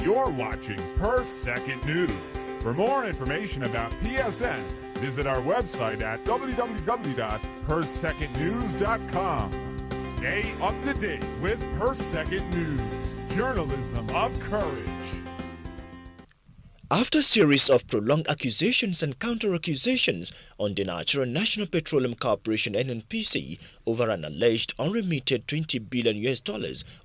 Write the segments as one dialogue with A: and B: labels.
A: You're watching Per Second News. For more information about PSN, visit our website at www.persecondnews.com. Stay up to date with Per Second News, journalism of courage.
B: After a series of prolonged accusations and counter-accusations on the Nigerian National Petroleum Corporation NNPC over an alleged unremitted $20 billion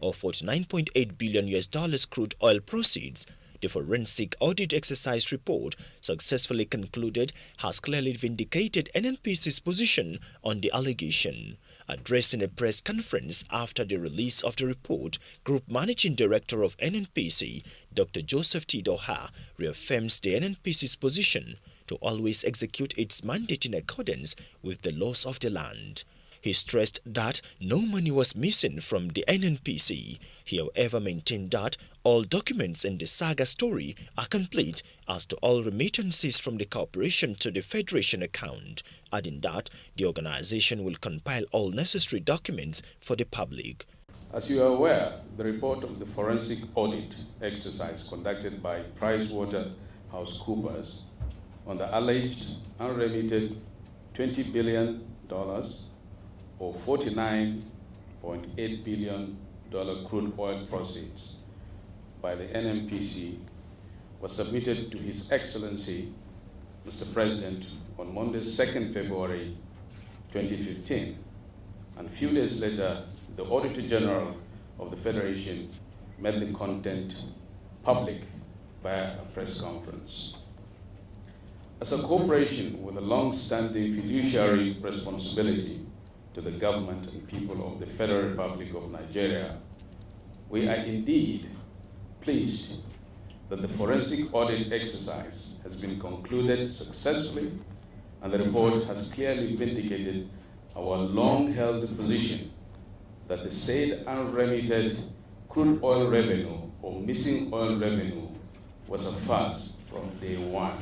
B: or $49.8 billion crude oil proceeds, the forensic audit exercise report successfully concluded has clearly vindicated NNPC's position on the allegation. Addressing a press conference after the release of the report, Group Managing Director of NNPC, Dr. Joseph T. Doha, reaffirms the NNPC's position to always execute its mandate in accordance with the laws of the land. He stressed that no money was missing from the NNPC. He, however, maintained that all documents in the saga story are complete as to all remittances from the corporation to the Federation account, adding that the organization will compile all necessary documents for the public.
C: As you are aware, the report of the forensic audit exercise conducted by PricewaterhouseCoopers on the alleged unremitted $20 billion or $49.8 billion crude oil proceeds by the NNPC was submitted to His Excellency, Mr. President, on Monday, 2nd February 2015. And a few days later, the Auditor General of the Federation made the content public via a press conference. As a corporation with a long-standing fiduciary responsibility to the government and people of the Federal Republic of Nigeria, we are indeed pleased that the forensic audit exercise has been concluded successfully and the report has clearly vindicated our long-held position that the said unremitted crude oil revenue or missing oil revenue was a farce from day one.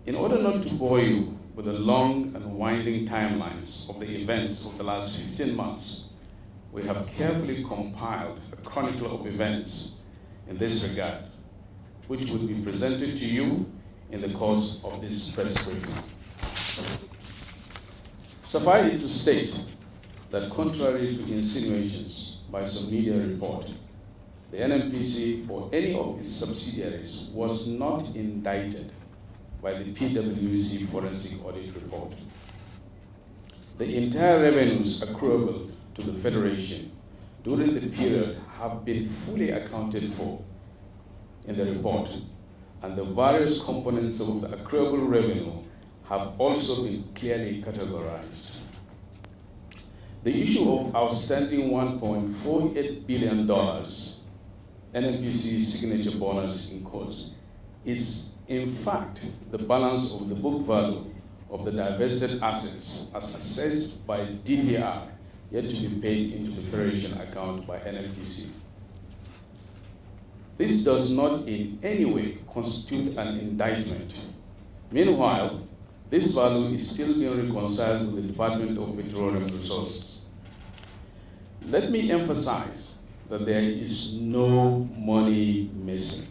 C: In order not to bore you with the long and winding timelines of the events of the last 15 months, we have carefully compiled a chronicle of events in this regard, which will be presented to you in the course of this press briefing. Suffice it to state that contrary to insinuations by some media report, the NNPC or any of its subsidiaries was not indicted by the PwC Forensic Audit Report. The entire revenues accruable to the Federation during the period have been fully accounted for in the report, and the various components of the accruable revenue have also been clearly categorized. The issue of outstanding $1.48 billion NNPC signature bonus in quotes is in fact the balance of the book value of the divested assets as assessed by DPR yet to be paid into the Federation account by NNPC. This does not in any way constitute an indictment. Meanwhile, this value is still being reconciled with the Department of Petroleum Resources. Let me emphasize that there is no money missing.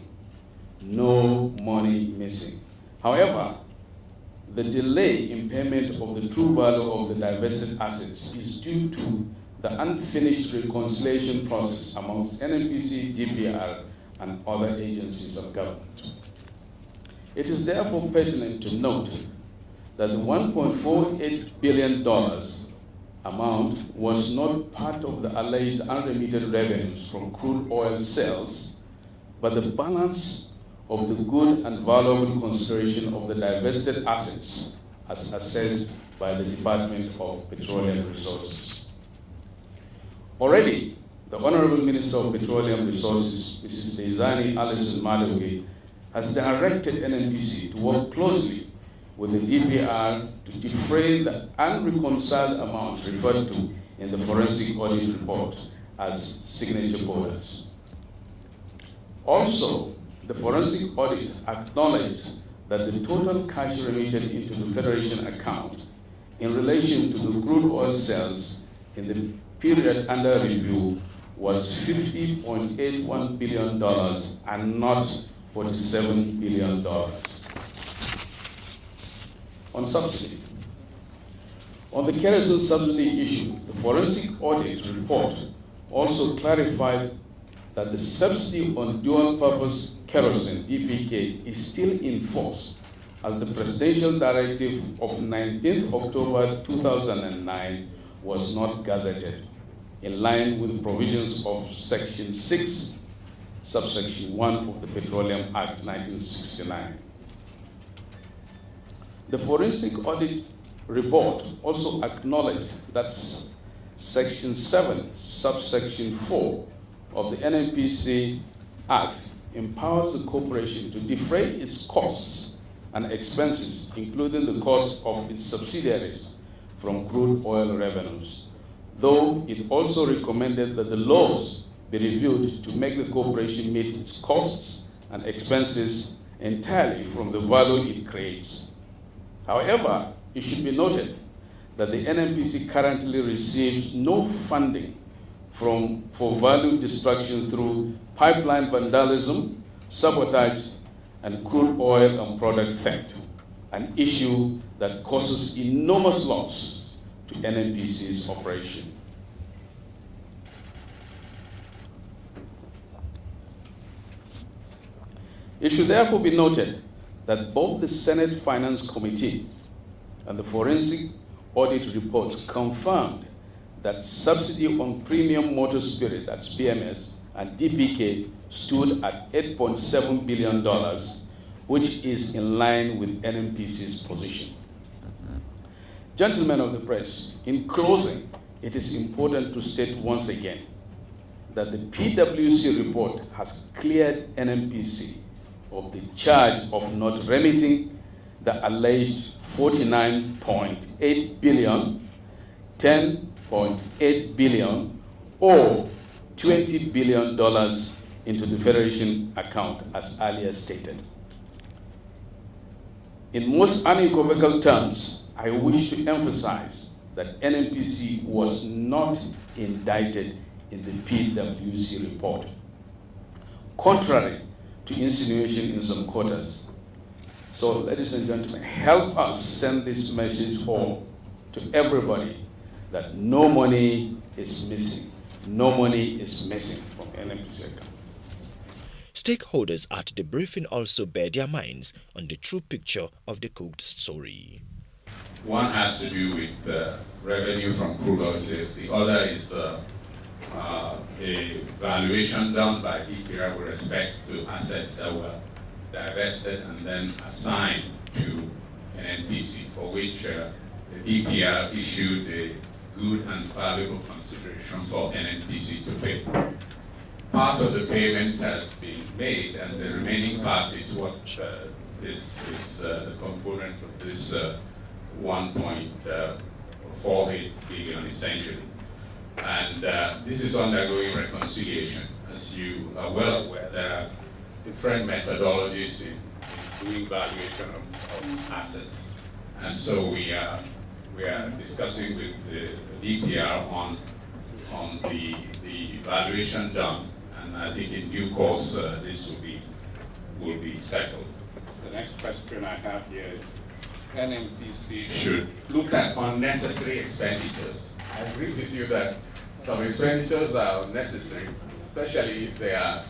C: No money missing. However, the delay in payment of the true value of the divested assets is due to the unfinished reconciliation process amongst NNPC, DPR, and other agencies of government. It is therefore pertinent to note that the $1.48 billion amount was not part of the alleged unremitted revenues from crude oil sales, but the balance of the good and valuable consideration of the divested assets as assessed by the Department of Petroleum Resources. Already, the Honorable Minister of Petroleum Resources, Mrs. Deizani Alison Madoge, has directed NNPC to work closely with the DPR to defray the unreconciled amounts referred to in the forensic audit report as signature bonus. Also, the forensic audit acknowledged that the total cash remitted into the Federation account in relation to the crude oil sales in the period under review was $50.81 billion and not $47 billion. On subsidy. On the kerosene subsidy issue, the forensic audit report also clarified that the subsidy on dual-purpose kerosene, DPK, is still in force as the Presidential Directive of 19th October 2009 was not gazetted, in line with the provisions of Section 6, subsection 1 of the Petroleum Act 1969. The forensic audit report also acknowledged that Section 7, subsection 4 of the NNPC Act empowers the corporation to defray its costs and expenses, including the cost of its subsidiaries, from crude oil revenues, though it also recommended that the laws be reviewed to make the corporation meet its costs and expenses entirely from the value it creates. However, it should be noted that the NNPC currently receives no funding for value destruction through pipeline vandalism, sabotage, and crude oil and product theft, an issue that causes enormous loss to NNPC's operation. It should therefore be noted that both the Senate Finance Committee and the Forensic Audit reports confirmed that subsidy on premium motor spirit, that's PMS, and DPK stood at $8.7 billion, which is in line with NNPC's position. Gentlemen of the press, in closing, it is important to state once again that the PwC report has cleared NNPC of the charge of not remitting the alleged $49.8 billion, $10.8 billion, or $20 billion into the Federation account, as earlier stated. In most unequivocal terms, I wish to emphasize that NNPC was not indicted in the PwC report, contrary to insinuation in some quarters. So, ladies and gentlemen, help us send this message home to everybody that no money is missing. No money is missing from NNPC account.
B: Stakeholders at the briefing also bear their minds on the true picture of the cooked story.
D: One has to do with revenue from crude oil sales. The other is a valuation done by EPR with respect to assets that were divested and then assigned to NNPC, for which the EPR issued a good and valuable consideration for NNPC to pay. Part of the payment has been made, and the remaining part is what is the component of this 1.48 billion essentially. And this is undergoing reconciliation. As you are well aware, there are different methodologies in doing valuation of assets. And so we are discussing with the DPR on the valuation done. And I think in due course this will be settled. The next question I have here is NNPC should look at unnecessary expenditures. I agree with you that some expenditures are necessary, especially if they are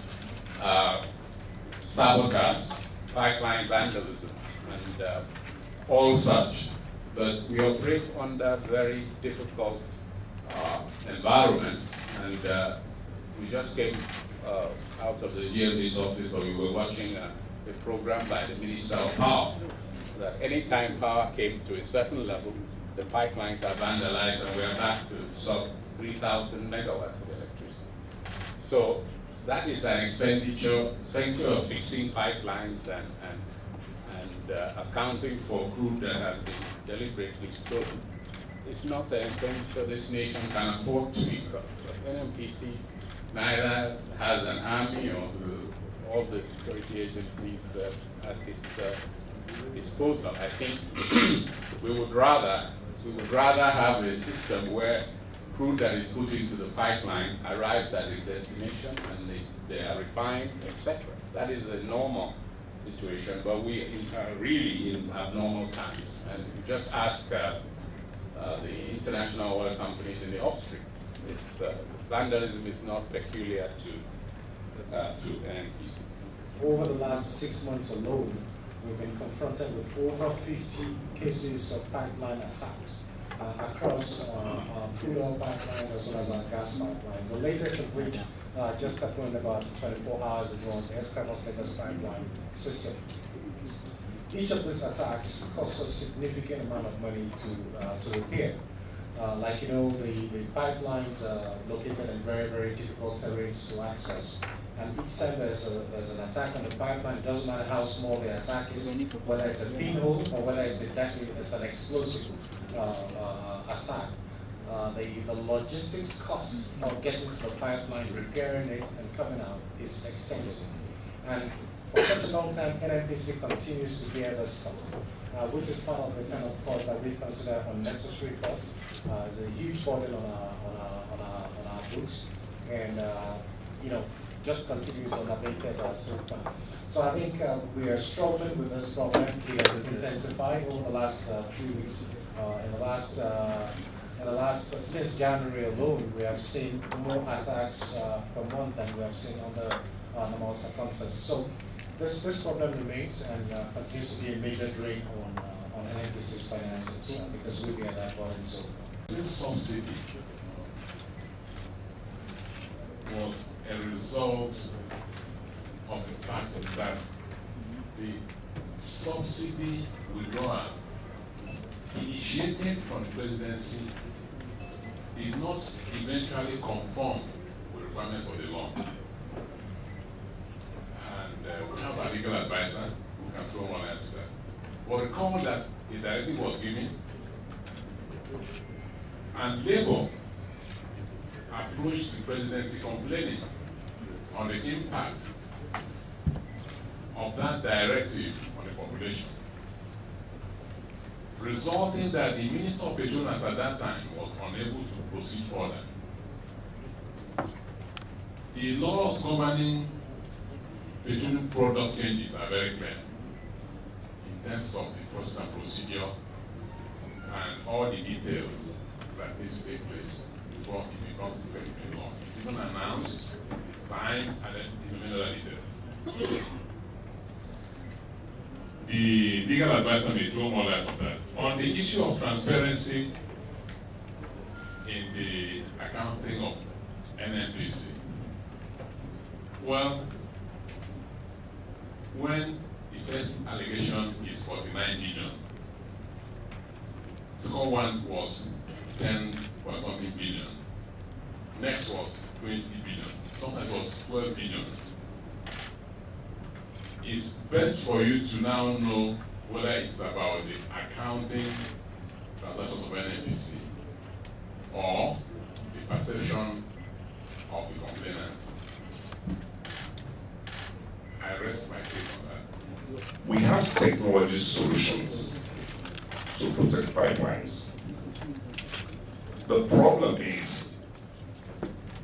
D: sabotage, pipeline vandalism, and all such. But we operate under very difficult environment, and we just came out of the GMD's office, but we were watching a program by the Minister of Power, that any time power came to a certain level, the pipelines are vandalized, and we're back to sub 3,000 megawatts of electricity. So that is an expenditure of fixing pipelines and accounting for crude that has been deliberately stolen. It's not an expenditure this nation can afford to incur. NNPC neither has an army or all the security agencies at its disposal. I think we would rather have a system where crude that is put into the pipeline arrives at the destination and they are refined, etc. That is a normal situation, but we are really in abnormal times. And you just ask the international oil companies in the upstream. Vandalism is not peculiar to NNPC.
E: Over the last 6 months alone, we've been confronted with over 50 cases of pipeline attacks across our crude oil pipelines as well as our gas pipelines. The latest of which just happened about 24 hours ago on the Escravos-Lagos pipeline system. Each of these attacks costs a significant amount of money to repair. Like you know, the pipelines are located in very, very difficult terrains to access. And each time there's an attack on the pipeline, it doesn't matter how small the attack is, whether it's a pinhole or whether it's an explosive attack. The logistics cost of getting to the pipeline, repairing it, and coming out is extensive. And for such a long time, NNPC continues to bear this cost, which is part of the kind of cost that we consider unnecessary costs. It's a huge burden on our books, and you know, just continues unabated so far. So I think we are struggling with this problem. It has intensified over the last few weeks. Since January alone, we have seen more attacks per month than we have seen under normal circumstances. So this problem remains and continues to be a major drain on NNPC's finances because we bear that burden so far.
D: This subsidy was a result of the fact that the subsidy withdrawal initiated from the presidency did not eventually conform with the requirements of the law. And we have a legal advisor who can throw more light to that. But recall that the directive was given, and Labour approached the presidency complaining on the impact of that directive on the population, resulting that the Minister of Petroleum at that time was unable to proceed further. The laws governing petroleum product changes are very clear in terms of the process and procedure and all the details that need to take place before it becomes effective in law. It's even announced, it's time, and then many other details. The legal advisor may throw more light on that. On the issue of transparency in the accounting of NNPC, well, when the first allegation is 49 billion, the second one was 10.something billion, next was 20 billion, sometimes it was 12 billion. It's best for you to now know whether it's about the accounting transactions of NNPC or the perception of the complainant. I rest my case on that.
F: We have technology solutions to protect pipelines. The problem is,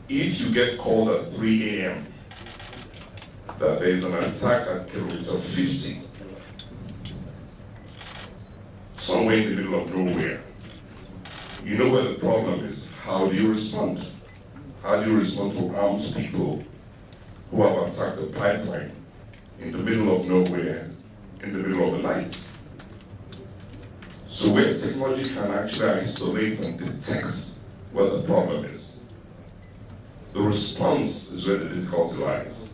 F: if you get called at 3 a.m. that there is an attack at kilometer 50, somewhere in the middle of nowhere, you know where the problem is. How do you respond? How do you respond to armed people who have attacked a pipeline in the middle of nowhere, in the middle of the night? So where technology can actually isolate and detect where the problem is, the response is where the difficulty lies.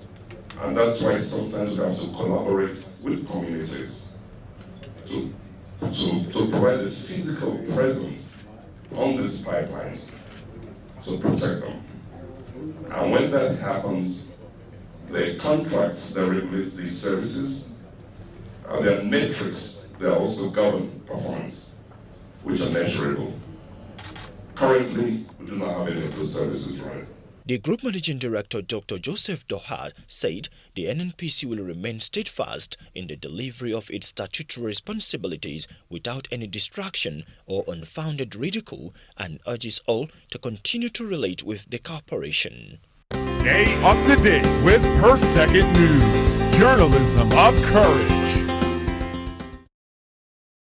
F: And that's why sometimes we have to collaborate with communities to provide a physical presence on these pipelines to protect them. And when that happens, there are contracts that regulate these services, there are metrics that also govern performance, which are measurable. Currently, we do not have any of those services right.
B: The Group Managing Director, Dr. Joseph Doha, said the NNPC will remain steadfast in the delivery of its statutory responsibilities without any distraction or unfounded ridicule, and urges all to continue to relate with the corporation.
A: Stay up to date with Per Second News. Journalism of courage.